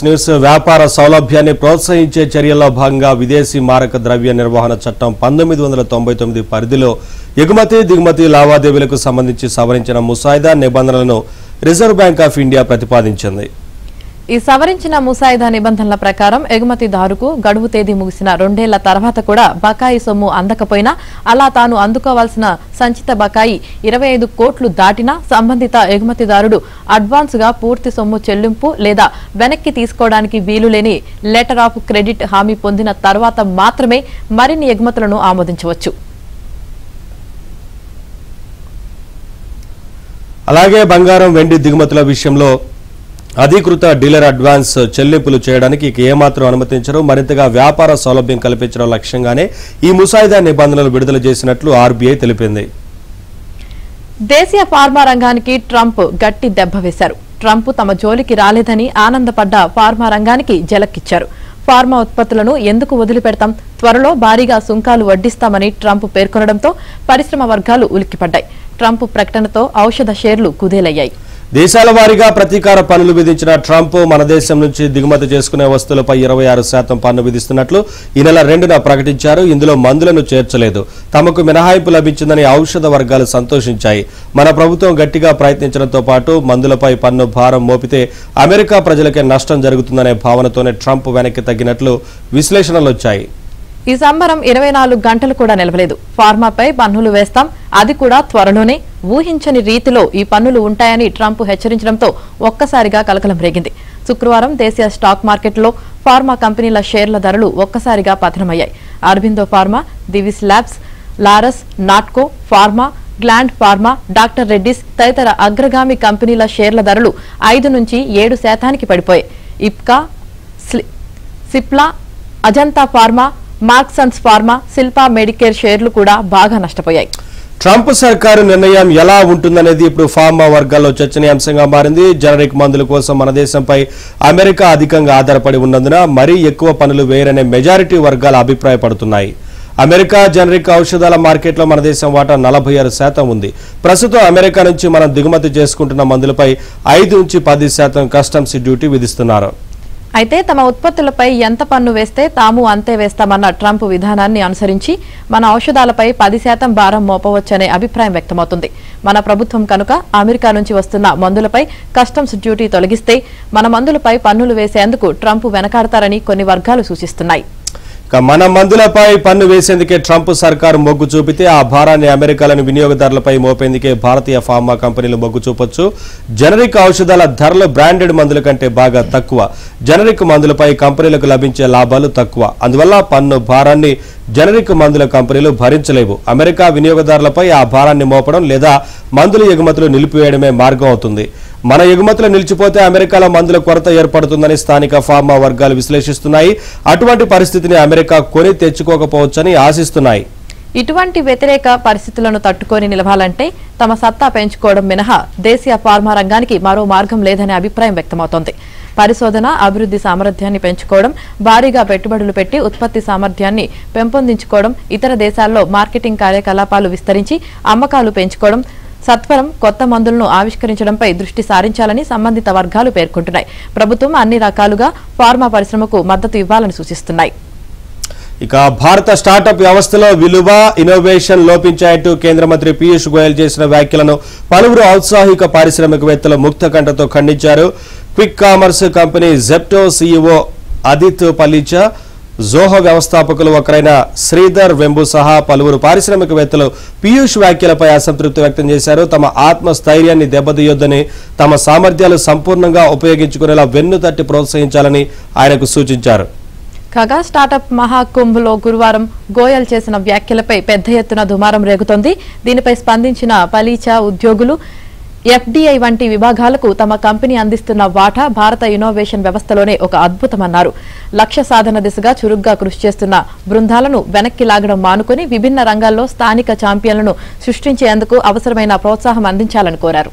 News వ్యాపార సౌలభ్యాన్ని ప్రోత్సహించే చర్యల్లో భాగంగా విదేశీ మారక ద్రవ్య నిర్వహణ చట్టం 1999 పరిధిలో ఎగుమతి దిగుమతి లావాదేవీలకు సంబంధించి సవరించిన ముసాయిదా నిబంధనలను రిజర్వ్ బ్యాంక్ ఆఫ్ ఇండియా ప్రతిపాదించింది. ఈ సవరించిన ముసాయిదా నిబంధనల ప్రకారం ఎగుమతిదారుకు గడువు తేదీ ముగిసిన 2 ఏళ్ల తర్వాత కూడా బకాయి సొమ్ము అందకపోయినా అలా తాను అందుకోవాల్సిన సంచిత బకాయి 25 కోట్లు దాటినా సంబంధిత ఎగుమతిదారుడు అడ్వాన్స్ గా పూర్తి సొమ్ము చెల్లింపు లేదా వెనక్కి తీసుకోవడానికి వీలు లేని లెటర్ ఆఫ్ క్రెడిట్ హామీ పొందిన తర్వాత మాత్రమే మరిన్ని ఎగుమతులను ఆమోదించవచ్చు. అలాగే బంగారం వెండి దిగుమతుల విషయంలో అధికృత డీలర్ అడ్వాన్స్ చెల్లింపులు చేయడానికి ఏమాత్రం అనుమతించరు. మరింతగా వ్యాపార సౌలభ్యం కల్పించడం లక్ష్యంగానే ఈ ముసాయిదా నిబంధనలు విడుదల చేసినట్లు ఆర్బీఐ తెలిపింది. దేశీయ ఫార్మా రంగానికి ట్రంప్ గట్టి దెబ్బ వేశారు. ట్రంప్ తమ జోలికి రాలేదని ఆనందపడ్డ ఫార్మా రంగానికి జలక్కిచ్చారు. ఫార్మా ఉత్పత్తులను ఎందుకు వదిలిపెడతాం, త్వరలో భారీగా సుంకాలు వడ్డిస్తామని ట్రంప్ పేర్కొనడంతో పరిశ్రమ వర్గాలు ఉలిక్కిపడ్డాయి. ట్రంప్ ప్రకటనతో ఔషధ షేర్లు కుదేలయ్యాయి. దేశాల వారీగా ప్రతీకార పన్నులు విధించిన ట్రంప్ మన దేశం నుంచి దిగుమతి చేసుకునే వస్తువులపై 26% పన్ను విధిస్తున్నట్లు ఈ నెల 2న ప్రకటించారు. ఇందులో మందులను చేర్చలేదు. తమకు మినహాయింపు లభించిందని ఔషధ వర్గాలు సంతోషించాయి. మన ప్రభుత్వం గట్టిగా ప్రయత్నించడంతో పాటు మందులపై పన్ను భారం మోపితే అమెరికా ప్రజలకే నష్టం జరుగుతుందనే భావనతోనే ట్రంప్ వెనక్కి తగ్గినట్లు విశ్లేషణలొచ్చాయి. ఈ సంబరం 24 గంటలు కూడా నిలవలేదు. ఫార్మాపై పన్నులు వేస్తాం, అది కూడా త్వరలోనే, ఊహించని రీతిలో ఈ పన్నులు ఉంటాయని ట్రంప్ హెచ్చరించడంతో ఒక్కసారిగా కలకలం రేగింది. శుక్రవారం దేశీయ స్టాక్ మార్కెట్లో ఫార్మా కంపెనీల షేర్ల ధరలు ఒక్కసారిగా పతనమయ్యాయి. Aurobindo Pharma, Divi's Labs, Laurus, Natco Pharma, Gland Pharma, doctor Reddy's తదితర అగ్రగామి కంపెనీల షేర్ల ధరలు 5 నుంచి 7% పడిపోయాయి. Ipca, Cipla, Ajanta Pharma, Marksans Pharma, Shilpa Medicare షేర్లు కూడా బాగా నష్టపోయాయి. ట్రంప్ సర్కారు నిర్ణయం ఎలా ఉంటుందనేది ఇప్పుడు ఫార్మా వర్గాల్లో చర్చనీయాంశంగా మారింది. జనరిక్ మందుల కోసం మన దేశంపై అమెరికా అధికంగా ఆధారపడి ఉన్నందున మరీ ఎక్కువ పన్నులు వేయరనే మెజారిటీ వర్గాలు అభిప్రాయపడుతున్నాయి. అమెరికా జనరిక్ ఔషధాల మార్కెట్లో మన దేశం వాటా 46% ఉంది. ప్రస్తుతం అమెరికా నుంచి మనం దిగుమతి చేసుకుంటున్న మందులపై 5 నుంచి 10% కస్టమ్స్ డ్యూటీ విధిస్తున్నారు. అయితే తమ ఉత్పత్తులపై ఎంత పన్ను వేస్తే తాము అంతే వేస్తామన్న ట్రంప్ విధానాన్ని అనుసరించి మన ఔషధాలపై 10% భారం మోపవచ్చనే అభిప్రాయం వ్యక్తమవుతుంది. మన ప్రభుత్వం కనుక అమెరికా నుంచి వస్తున్న మందులపై కస్టమ్స్ డ్యూటీ తొలగిస్తే మన మందులపై పన్నులు వేసేందుకు ట్రంప్ వెనకాడతారని కొన్ని వర్గాలు సూచిస్తున్నాయి. మన మందులపై పన్ను వేసేందుకే ట్రంప్ సర్కారు మొగ్గు చూపితే ఆ భారాన్ని అమెరికాలోని వినియోగదారులపై మోపేందుకే భారతీయ ఫార్మా కంపెనీలు మొగ్గు చూపొచ్చు. జనరిక్ ఔషధాల ధరలు బ్రాండెడ్ మందుల కంటే బాగా తక్కువ. జనరిక్ మందులపై కంపెనీలకు లభించే లాభాలు తక్కువ. అందువల్ల పన్ను భారాన్ని జనరిక్ మందుల కంపెనీలు భరించలేవు. అమెరికా వినియోగదారులపై ఆ భారాన్ని మోపడం లేదా మందుల ఎగుమతులు నిలిపివేయడమే మార్గం అవుతుంది. మన ఎగుమతులు నిలిచిపోతే అమెరికాలో మందుల కొరత ఏర్పడుతుందని స్థానిక ఫార్మా వర్గాలు విశ్లేషిస్తున్నాయి. అటువంటి పరిస్థితిని అమెరికా కొని తెచ్చుకోకపోవచ్చని ఆశిస్తున్నాయి. ఇటువంటి వ్యతిరేక పరిస్థితులను తట్టుకొని నిలవాలంటే తమ సత్తా పెంచుకోవడం మినహా దేశీయ ఫార్మా రంగానికి మరో మార్గం లేదనే అభిప్రాయం వ్యక్తమవుతోంది. పరిశోధన అభివృద్ధి సామర్థ్యాన్ని పెంచుకోవడం, భారీగా పెట్టుబడులు పెట్టి ఉత్పత్తి సామర్థ్యాన్ని పెంపొందించుకోవడం, ఇతర దేశాల్లో మార్కెటింగ్ కార్యకలాపాలు విస్తరించి అమ్మకాలు పెంచుకోవడం, సత్వరం కొత్త మందులను ఆవిష్కరించడంపై దృష్టి సారించాలని సంబంధిత వర్గాలు పేర్కొంటున్నాయి. ప్రభుత్వం అన్ని రకాలుగా ఫార్మా పరిశ్రమకు మద్దతు ఇవ్వాలని సూచిస్తున్నాయి. ఇక భారత స్టార్టప్ వ్యవస్థలో విలువ, ఇన్నోవేషన్ లోపించాయంటూ కేంద్ర మంత్రి పీయూష్ గోయల్ చేసిన వ్యాఖ్యలను పలువురు ఔత్సాహిక పారిశ్రామికవేత్తలు ముక్త కంఠతో ఖండించారు. Quick commerce company Zepto CEO Aadit Palicha, Zoho వ్యవస్థాపకులు ఒకరైన శ్రీధర్ వెంబు సహా పలువురు పారిశ్రామికవేత్తలు పీయూష్ వ్యాఖ్యలపై అసంతృప్తి వ్యక్తం చేశారు. తమ ఆత్మస్థైర్యాన్ని దెబ్బతీయొద్దని, తమ సామర్థ్యాలు సంపూర్ణంగా ఉపయోగించుకునేలా వెన్నుతట్టి ప్రోత్సహించాలని ఆయనకు సూచించారు. కాగా స్టార్టప్ మహాకుంభ్లో గురువారం గోయల్ చేసిన వ్యాఖ్యలపై పెద్ద ఎత్తున దుమారం రేగుతోంది. దీనిపై స్పందించిన పలీచా ఉద్యోగులు ఎఫ్డీఐ వంటి విభాగాలకు తమ కంపెనీ అందిస్తున్న వాటా భారత ఇన్నోవేషన్ వ్యవస్థలోనే ఒక అద్భుతమన్నారు. లక్ష్య సాధన దిశగా చురుగ్గా కృషి చేస్తున్న బృందాలను వెనక్కి లాగడం మానుకుని విభిన్న రంగాల్లో స్థానిక ఛాంపియన్లను సృష్టించేందుకు అవసరమైన ప్రోత్సాహం అందించాలని కోరారు.